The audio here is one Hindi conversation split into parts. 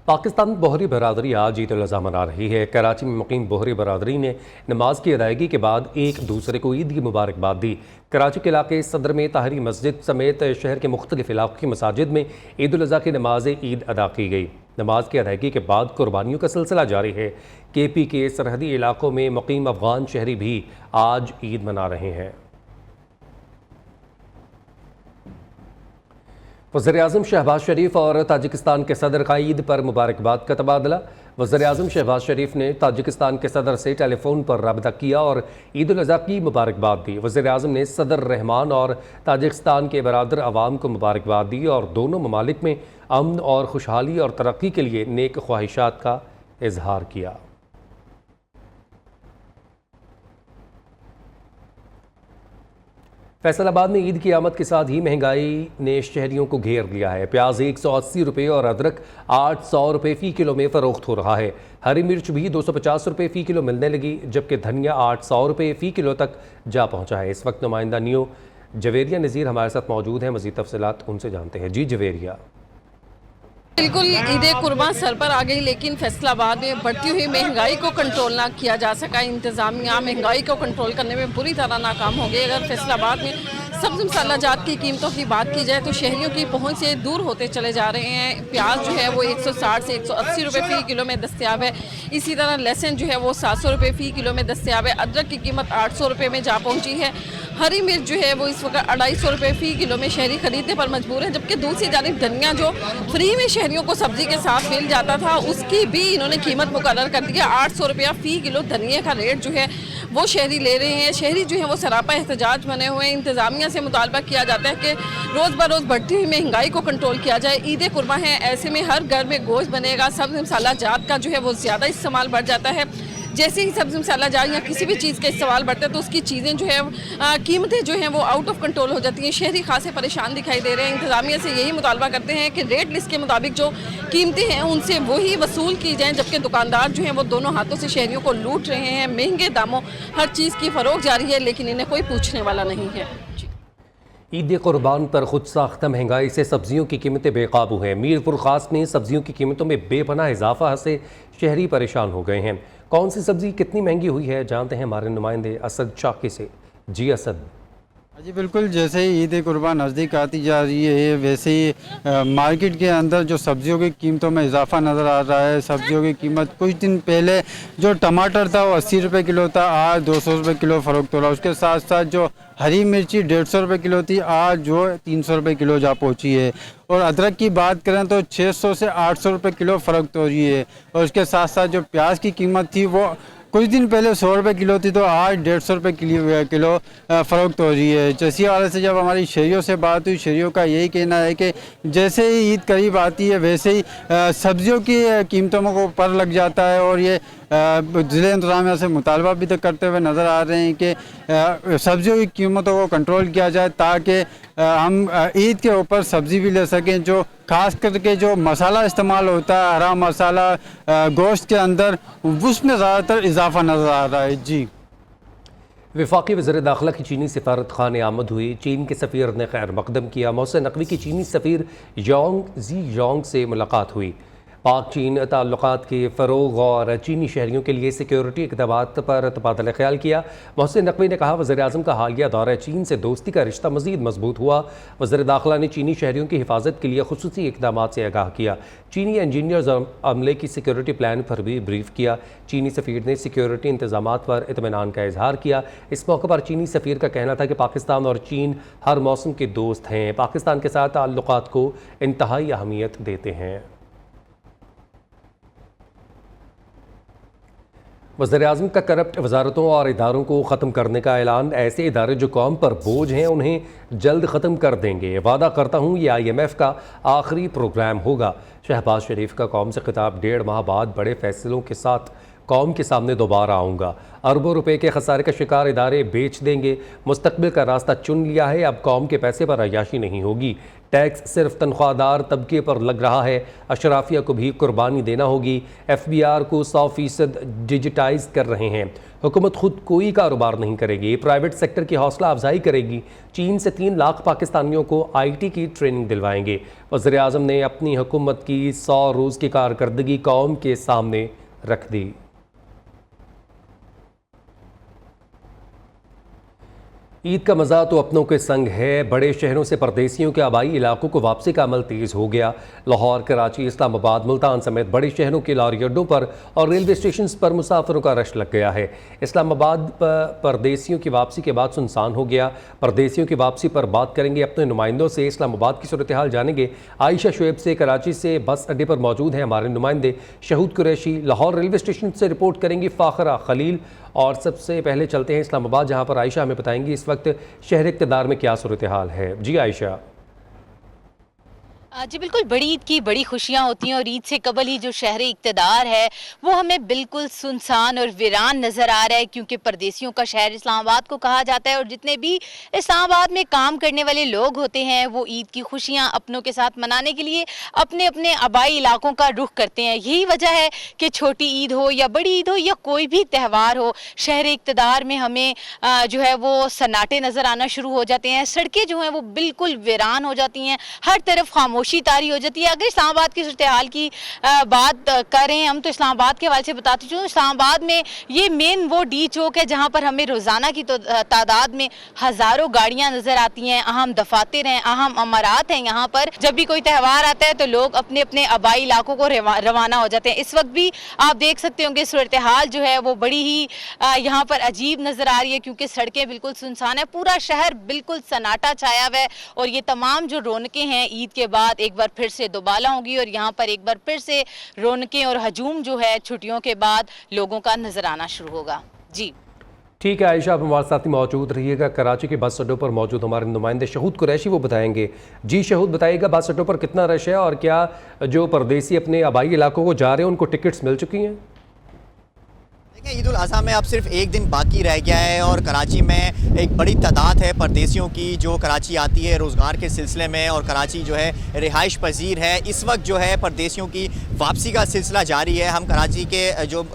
पाकिस्तान बोहरी बरादरी आज ईद उल अज़हा मना रही है। कराची में मुकीम बोहरी बरादरी ने नमाज की अदायगी के बाद एक दूसरे को ईद की मुबारकबाद दी। कराची के इलाके सदर में ताहरी मस्जिद समेत शहर के मुख्तलिफ इलाकों की मसाजिद में ईद उल अज़हा की नमाज ईद अदा की गई। नमाज की अदायगी के बाद कुर्बानियों का सिलसिला जारी है। KP के सरहदी इलाकों में मुकीम अफगान शहरी भी आज ईद मना रहे हैं। वज़ीर-ए-आज़म शहबाज शरीफ और ताजिकिस्तान के सदर का ईद पर मुबारकबाद का तबादला। वज़ीर-ए-आज़म शहबाज शरीफ ने ताजिकिस्तान के सदर से टेलीफोन पर रब्ता किया और ईद उल अज़हा की मुबारकबाद दी। वज़ीर-ए-आज़म ने सदर रहमान और ताजिकिस्तान के बरादर अवाम को मुबारकबाद दी और दोनों ममालिक में अमन और खुशहाली और तरक्की के लिए नेक ख्वाहिशात का इजहार किया। फैसलाबाद में ईद की आमद के साथ ही महंगाई ने शहरियों को घेर लिया है। प्याज 180 रुपये और अदरक 800 रुपये फ़ी किलो में फ़रोख्त हो रहा है। हरी मिर्च भी 250 रुपये फ़ी किलो मिलने लगी, जबकि धनिया 800 रुपये फ़ी किलो तक जा पहुंचा है। इस वक्त नुमाइंदा नियो जवेरिया नज़ीर हमारे साथ मौजूद हैं। मज़ीद तफसीलात उनसे जानते हैं। जी जवेरिया। बिल्कुल ईद कुर्बान सर पर आ गई, लेकिन फैसलाबाद में बढ़ती हुई महंगाई को कंट्रोल ना किया जा सका। इंतज़ामिया महंगाई को कंट्रोल करने में बुरी तरह नाकाम हो गई। अगर फैसलाबाद में सब्ज़ मसाला जात की कीमतों की बात की जाए तो शहरियों की पहुंच से दूर होते चले जा रहे हैं। प्याज जो है वो 160 से 180 रुपये फ़ी किलो में दस्तियाब है। इसी तरह लहसुन जो है वो 700 रुपये फ़ी किलो में दस्तियाब है। अदरक की कीमत 800 रुपये में जा पहुँची है। हरी मिर्च जो है वो इस वक्त 250 रुपये फ़ी किलो में शहरी खरीदने पर मजबूर है, जबकि दूसरी जानिब धनिया जो फ्री में शहरियों को सब्जी के साथ मिल जाता था उसकी भी इन्होंने कीमत मुकर्रर कर दी है। 800 रुपया फ़ी किलो धनिया का रेट जो है वो शहरी ले रहे हैं। शहरी जो है वो सरापा एहतजाज बने हुए हैं। इंतज़ामिया से मुतालबा किया जाता है कि रोज़ ब रोज़ बढ़ती हुई महंगाई को कंट्रोल किया जाए। ईद कुर्बान है, ऐसे में हर घर में गोश्त बनेगा। सब्ज़ मसाला जात का जो है वो ज़्यादा इस्तेमाल बढ़ जाता है। जैसे ही सब्ज़ मसाला जात या किसी भी चीज़ का इस्तेमाल बढ़ता है तो उसकी चीज़ें जो है कीमतें जो हैं वो आउट ऑफ कंट्रोल हो जाती हैं। शहरी खासे परेशान दिखाई दे रहे हैं। इंतज़ामिया से यही मुतालबा करते हैं कि रेट लिस्ट के मुताबिक जो कीमतें हैं उनसे वही वसूल की जाएँ, जबकि दुकानदार जो हैं वो दोनों हाथों से शहरियों को लूट रहे हैं। महंगे दामों हर चीज़ की फ़रोख्त जारी है, लेकिन इन्हें कोई पूछने वाला नहीं है। ईद कुर्बान पर खुद साख्ता महंगाई से सब्जियों की कीमतें बेकाबू हैं। मीरपुर खास में सब्जियों की कीमतों में बेपनाह इजाफा से शहरी परेशान हो गए हैं। कौन सी सब्जी कितनी महंगी हुई है जानते हैं हमारे नुमाइंदे असद चाकी से। जी असद। जी बिल्कुल, जैसे ही ईद कुर्बान नज़दीक आती जा रही है वैसे ही मार्केट के अंदर जो सब्जियों की कीमतों में इजाफा नज़र आ रहा है। सब्जियों की कीमत कुछ दिन पहले जो टमाटर था वो 80 रुपये किलो था, आज 200 रुपये किलो फ़रोख्त हो रहा है। उसके साथ साथ जो हरी मिर्ची 150 रुपये किलो थी, आज जो 300 रुपये किलो जा पहुंची है। और अदरक की बात करें तो 600 से 800 रुपये किलो फ़रोख्त हो रही है। और उसके साथ साथ जो प्याज की कीमत थी वो कुछ दिन पहले 100 रुपये किलो थी, तो आज 150 रुपये किलो फ़रोख्त हो रही है। जैसी वाले से जब हमारी शहरियों से बात हुई, शहरियों का यही कहना है कि जैसे ही ईद करीब आती है वैसे ही सब्जियों की कीमतों को पर लग जाता है। और ये ज़िले इंतज़ामिया से मुतालबा भी तो करते हुए नज़र आ रहे हैं कि सब्जियों की कीमतों को कंट्रोल किया जाए ताकि हम ईद के ऊपर सब्ज़ी भी ले सकें। जो ख़ास करके जो मसाला इस्तेमाल होता है, हरा मसाला गोश्त के अंदर, उसमें ज़्यादातर इजाफा नज़र आ रहा है। जी। वफाकी वज़ीर दाखिला की चीनी सफारत खाने आमद हुई। चीन के सफ़ीर ने खैर मकदम किया। मोहसिन नकवी की चीनी सफ़ीर योंग से मुलाकात हुई। पाक चीन ताल्लुकात के फ़रोग़ और चीनी शहरियों के लिए सिक्योरिटी इक़दामात पर तबादला ख्याल किया। मोहसिन नकवी ने कहा वज़ीर-ए-आज़म का हालिया दौरा चीन से दोस्ती का रिश्ता मज़ीद मजबूत हुआ। वज़ीर दाखिला ने चीनी शहरियों की हिफाजत के लिए खुसूसी इक़दामात से आगाह किया। चीनी इंजीनियर्स और अमले की सिक्योरिटी प्लान पर भी ब्रीफ किया। चीनी सफ़ीर ने सिक्योरिटी इंतज़ामात पर इत्मीनान का इजहार किया। इस मौके पर चीनी सफ़ीर का कहना था कि पाकिस्तान और चीन हर मौसम के दोस्त हैं, पाकिस्तान के साथ ताल्लुकात को इंतहाई अहमियत देते हैं। वज़ीर-ए-आज़म का करप्ट वजारतों और इदारों को ख़त्म करने का ऐलान। ऐसे इदारे जो कौम पर बोझ हैं उन्हें जल्द ख़त्म कर देंगे। वादा करता हूँ ये IMF का आखिरी प्रोग्राम होगा। शहबाज शरीफ का कौम से खिताब 1.5 माह बाद बड़े फैसलों के साथ कौम के सामने दोबारा आऊँगा। अरबों रुपए के खसारे का शिकार इदारे बेच देंगे। मुस्तकबिल का रास्ता चुन लिया है, अब कौम के पैसे पर अय्याशी नहीं होगी। टैक्स सिर्फ तनख्वाहदार तबके पर लग रहा है, अशराफिया को भी कुर्बानी देना होगी। FBR को 100% डिजिटाइज कर रहे हैं। हुकूमत खुद कोई कारोबार नहीं करेगी, प्राइवेट सेक्टर की हौसला अफजाई करेगी। चीन से 3 लाख पाकिस्तानियों को IT की ट्रेनिंग दिलवाएंगे। वज़ीर आज़म ने अपनी हुकूमत की 100 रोज़ की कारकर्दगी कौम के सामने रख दी। ईद का मज़ा तो अपनों के संग है। बड़े शहरों से परदेसियों के आबाई इलाकों को वापसी का अमल तेज़ हो गया। लाहौर, कराची, इस्लामाबाद, मुल्तान समेत बड़े शहरों के लॉरी अड्डों पर और रेलवे स्टेशन पर मुसाफिरों का रश लग गया है। इस्लामाबाद परदेसियों की वापसी के बाद सुनसान हो गया। परदेसियों की वापसी पर बात करेंगे, अपने नुमाइंदों से इस्लामाबाद की सूरत हाल जानेंगे। आयशा शुएब से कराची से बस अड्डे पर मौजूद हैं हमारे नुमाइंदे शहूद कुरैशी। लाहौर रेलवे स्टेशन से रिपोर्ट करेंगी फ़ाखरा खलील। और सबसे पहले चलते हैं इस्लामाबाद, जहां पर आयशा हमें बताएंगी इस वक्त शहर इक़्तिदार में क्या सूरत हाल है। जी आयशा। जी बिल्कुल, बड़ी ईद की बड़ी खुशियां होती हैं और ईद से कबल ही जो शहर इक़्तिदार है वो हमें बिल्कुल सुनसान और वीरान नज़र आ रहा है, क्योंकि परदेसियों का शहर इस्लामाबाद को कहा जाता है और जितने भी इस्लामाबाद में काम करने वाले लोग होते हैं वो ईद की खुशियां अपनों के साथ मनाने के लिए अपने अपने आबाई इलाकों का रुख करते हैं। यही वजह है कि छोटी ईद हो या बड़ी ईद हो या कोई भी त्यौहार हो, शहर इक़्तिदार में हमें जो है वो सन्नाटे नज़र आना शुरू हो जाते हैं। सड़कें जो हैं वो बिल्कुल वीरान हो जाती हैं, हर तरफ खामोशी तारी हो जाती है। अगर इस्लामाबाद की सूरत हाल की बात करें हम, तो इस्लामाबाद के हवाले से बताती हूँ, इस्लामाबाद में ये मेन वो डी चौक है जहाँ पर हमें रोज़ाना की तादाद में हज़ारों गाड़ियाँ नज़र आती हैं। अहम दफातर हैं, अहम अमारात हैं। यहाँ पर जब भी कोई त्यौहार आता है तो लोग अपने अपने आबाई इलाकों को रवाना हो जाते हैं। इस वक्त भी आप देख सकते होंगे सूरत हाल जो है वो बड़ी ही यहाँ पर अजीब नज़र आ रही है, क्योंकि सड़कें बिल्कुल सुनसान है, पूरा शहर बिल्कुल सन्नाटा छाया हुआ है। और ये तमाम जो रौनकें हैं ईद के बाद एक बार फिर से दोबाला होगी और यहाँ पर एक बार फिर से रौनकें और हजूम जो है छुट्टियों के बाद लोगों का नजर आना शुरू होगा। जी ठीक है आयशा, आप हमारे साथ ही मौजूद रहिएगा। कराची के बस अड्डों पर मौजूद हमारे नुमाइंदे शहूद कुरैशी वो बताएंगे। जी शहूद, बताइएगा बस अड्डों पर कितना रश है और क्या जो परदेसी अपने आबाई इलाकों को जा रहे हैं उनको टिकट्स मिल चुकी हैं? ईद उल अज़हा में अब सिर्फ एक दिन बाकी रह गया है और कराची में एक बड़ी तादाद है परदेसियों की जो कराची आती है रोज़गार के सिलसिले में, और कराची जो है रिहाइश पजीर है। इस वक्त जो है परदेसियों की वापसी का सिलसिला जारी है। हम कराची के जो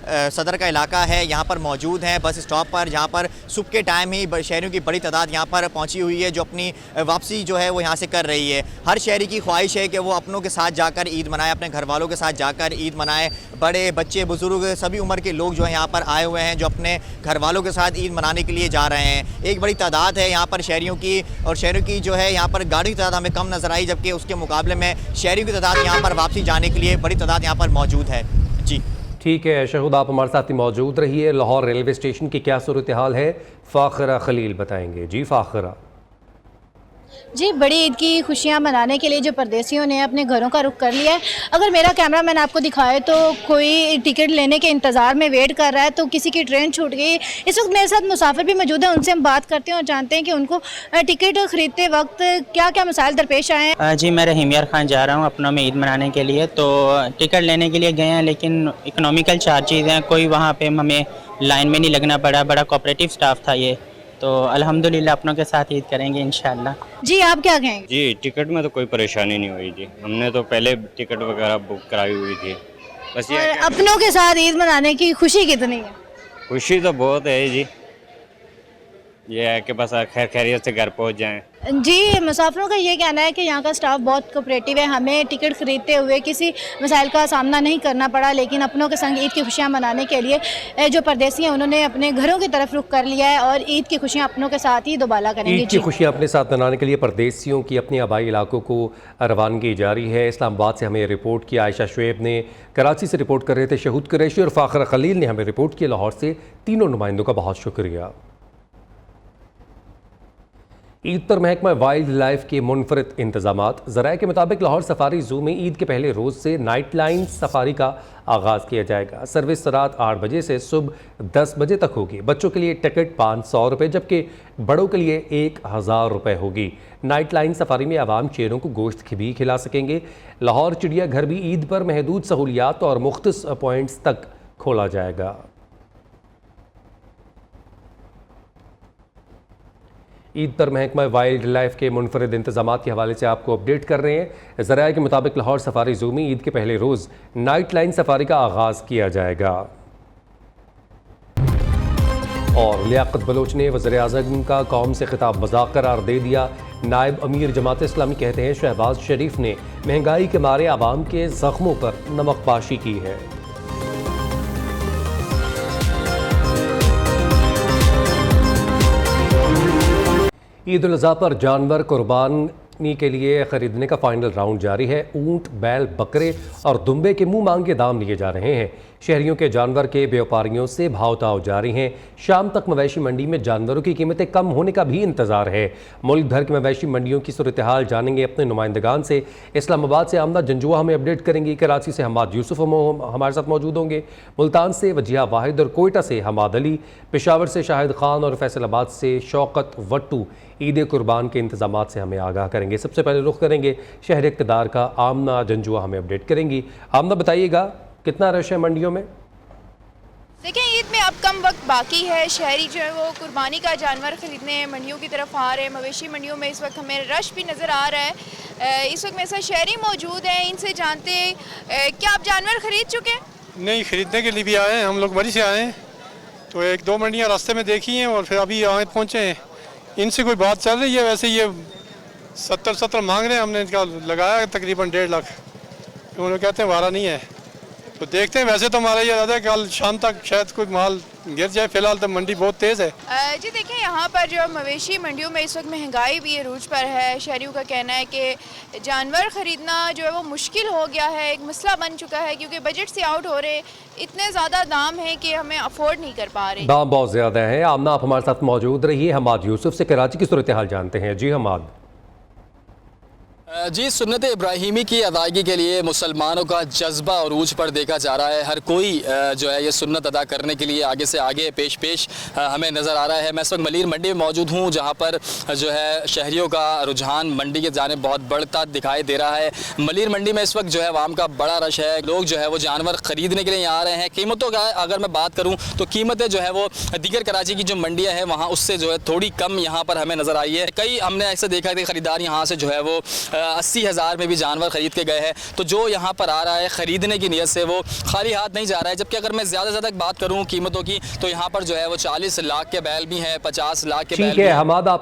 सदर का इलाका है यहाँ पर मौजूद हैं बस स्टॉप पर, जहाँ पर सुबह के टाइम ही शहरियों की बड़ी तादाद यहाँ पर पहुँची हुई है जो अपनी वापसी जो है वो यहाँ से कर रही है। हर शहरी की ख्वाहिश है कि वो अपनों के साथ जाकर ईद मनाए, अपने घर वालों के साथ जाकर ईद मनाए। बड़े बच्चे बुजुर्ग सभी उम्र के लोग जो है यहाँ पर आए हुए हैं जो अपने घर वालों के साथ ईद मनाने के लिए जा रहे हैं। एक बड़ी तादाद है यहाँ पर शहरियों की, और शहरियों की जो है यहाँ पर गाड़ियों की तादाद हमें कम नज़र आई, जबकि उसके मुकाबले में शहरियों की तादाद यहाँ पर वापसी जाने के लिए बड़ी तादाद यहाँ पर मौजूद है। जी ठीक है शहूद, आप हमारे साथ ही मौजूद रहिए। लाहौर रेलवे स्टेशन की क्या सूरत हाल है, फ़ाखरा खलील बताएंगे। जी फ़ाखरा। जी, बड़ी ईद की खुशियां मनाने के लिए जो परदेसियों ने अपने घरों का रुख कर लिया है। अगर मेरा कैमरामैन आपको दिखाए तो कोई टिकट लेने के इंतज़ार में वेट कर रहा है, तो किसी की ट्रेन छूट गई। इस वक्त मेरे साथ मुसाफिर भी मौजूद हैं, उनसे हम बात करते हैं और जानते हैं कि उनको टिकट ख़रीदते वक्त क्या क्या मसाइल दरपेश आए हैं। जी, मैं रहीम यार खान जा रहा हूँ अपनों में ईद मनाने के लिए, तो टिकट लेने के लिए गए हैं लेकिन इकनॉमिकल चार्जेज़ हैं, कोई वहाँ पे हमें लाइन में नहीं लगना पड़ा, बड़ा कोऑपरेटिव स्टाफ था ये, तो अल्हम्दुलिल्लाह अपनों के साथ ईद करेंगे इंशाल्लाह। जी आप क्या कहेंगे? जी टिकट में तो कोई परेशानी नहीं हुई जी, हमने तो पहले टिकट वगैरह बुक कराई हुई थी। बस ये अपनों के साथ ईद मनाने की खुशी कितनी है? खुशी तो बहुत है जी, ये है कि बस खैर खैरियत से घर पहुंच जाएं। जी, मुसाफिरों का ये कहना है कि यहाँ का स्टाफ बहुत कोऑपरेटिव है, हमें टिकट खरीदते हुए किसी मसाइल का सामना नहीं करना पड़ा, लेकिन अपनों के संग ईद की खुशियाँ मनाने के लिए जो परदेसी हैं उन्होंने अपने घरों की तरफ रुख कर लिया है और ईद की खुशियाँ अपनों के साथ ही दोबाला करेंगे। ईद की खुशियाँ अपने साथ मनाने के लिए परदेसियों की अपने आबाई इलाकों को रवानगी जारी है। इस्लामाबाद से हमें रिपोर्ट की आयशा शुएब ने, कराची से रिपोर्ट कर रहे थे शहूद कुरैशी और फ़ाखरा खलील ने हमें रिपोर्ट की लाहौर से। तीनों नुमाइंदों का बहुत शुक्रिया। ईद पर महकमा वाइल्ड लाइफ के मुनफरिद इंतजामात। ज़राए के मुताबिक लाहौर सफारी ज़ू में ईद के पहले रोज़ से नाइट लाइन सफारी का आगाज़ किया जाएगा। सर्विस रात 8 बजे से सुबह 10 बजे तक होगी। बच्चों के लिए टिकट 500 रुपये जबकि बड़ों के लिए 1000 रुपये होगी। नाइट लाइन सफारी में आवाम शेरों को गोश्त भी खिला सकेंगे। लाहौर चिड़ियाघर भी ईद पर महदूद सहूलियात और मुख्तस पॉइंट्स तक खोला जाएगा। ईद पर महकमा वाइल्ड लाइफ के मुनफरद इंतजाम के हवाले से आपको अपडेट कर रहे हैं। ज़राया के मुताबिक लाहौर सफारी ज़ू में ईद के पहले रोज़ नाइट लाइन सफारी का आगाज़ किया जाएगा। और लियाकत बलोच ने वज़ीर-ए-आज़म का कौम से खिताब मज़ाक करार दे दिया। नायब अमीर जमात इस्लामी कहते हैं शहबाज शरीफ ने महंगाई के मारे आवाम के ज़ख्मों पर नमकपाशी की है। ईद उल अज़हा पर जानवर कुर्बानी के लिए ख़रीदने का फाइनल राउंड जारी है। ऊंट, बैल, बकरे और दुम्बे के मुंह मांगे दाम लिए जा रहे हैं। शहरियों के जानवर के व्यापारियों से भाव ताव जारी हैं। शाम तक मवेशी मंडी में जानवरों की कीमतें कम होने का भी इंतजार है। मुल्क भर की मवेशी मंडियों की सूरत हाल जानेंगे अपने नुमाइंदगान से। इस्लामाबाद से आमना जंजुआ हमें अपडेट करेंगी। कराची से हमाद यूसुफ हमारे साथ मौजूद होंगे। मुल्तान से वजिया वाहिद और कोयटा से हमाद अली, पेशावर से शाहिद खान और फैसलाबाद से शौकत वट्टू ईद कुर्बान के इंतजामात से हमें आगाह करेंगे। सबसे पहले रुख करेंगे शहर इक़्तिदार का। आमना जंजुआ हमें अपडेट करेंगी। आमना बताइएगा कितना रश है मंडियों में? देखिए, ईद में अब कम वक्त बाकी है। शहरी जो है वो कुर्बानी का जानवर ख़रीदने मंडियों की तरफ आ रहे हैं। मवेशी मंडियों में इस वक्त हमें रश भी नज़र आ रहा है। इस वक्त मेरे साथ शहरी मौजूद हैं, इनसे जानते हैं क्या आप जानवर ख़रीद चुके हैं? नहीं, ख़रीदने के लिए भी आए हैं। हम लोग मरी से आए हैं, तो एक दो मंडियाँ रास्ते में देखी हैं और फिर अभी यहाँ पहुँचे हैं। इनसे कोई बात चल रही है। वैसे ये 70 मांग रहे हैं, हमने इनका लगाया तकरीबन 1.5 लाख। उन्होंने कहते हैं वारा नहीं है, तो देखते हैं। वैसे तो हमारा ये इरादा है कल शाम तक शायद कोई माल गिर जाए। फिलहाल तो मंडी बहुत तेज़ है। जी देखिए, यहाँ पर जो मवेशी मंडियों में इस वक्त महंगाई भी अरूज पर है। शहरियों का कहना है कि जानवर ख़रीदना जो है वो मुश्किल हो गया है, एक मसला बन चुका है, क्योंकि बजट से आउट हो रहे, इतने ज़्यादा दाम हैं कि हमें अफोर्ड नहीं कर पा रहे। दाम बहुत ज़्यादा है। आमना आप हमारे साथ मौजूद रहिए। हमाद यूसुफ से कराची की सूरत हाल जानते हैं। जी हमाद। जी, सुन्नत इब्राहिमी की अदायगी के लिए मुसलमानों का जज्बा अरूज पर देखा जा रहा है। हर कोई जो है ये सुन्नत अदा करने के लिए आगे से आगे पेश हमें नज़र आ रहा है। मैं इस वक्त मलीर मंडी में मौजूद हूँ, जहाँ पर जो है शहरियों का रुझान मंडी के जाने बहुत बढ़ता दिखाई दे रहा है। मलीर मंडी में इस वक्त जो है आवाम का बड़ा रश है। लोग जो है वो जानवर ख़रीदने के लिए यहाँ आ रहे हैं। कीमतों का अगर मैं बात करूँ तो कीमतें जो है वो दीगर कराची की जो मंडियाँ हैं वहाँ उससे जो है थोड़ी कम यहाँ पर हमें नज़र आई है। कई हमने ऐसे देखा कि ख़रीदार यहाँ से जो है वो 80,000 में भी जानवर ख़रीद के गए हैं। तो जो यहाँ पर आ रहा है ख़रीदने की नीयत से वो खाली हाथ नहीं जा रहा है। जबकि अगर मैं ज़्यादा से ज़्यादा बात करूँ कीमतों की तो यहाँ पर जो है वो 40 लाख के बैल भी हैं, 50 लाख के बैल भी हैं। हमाद, आप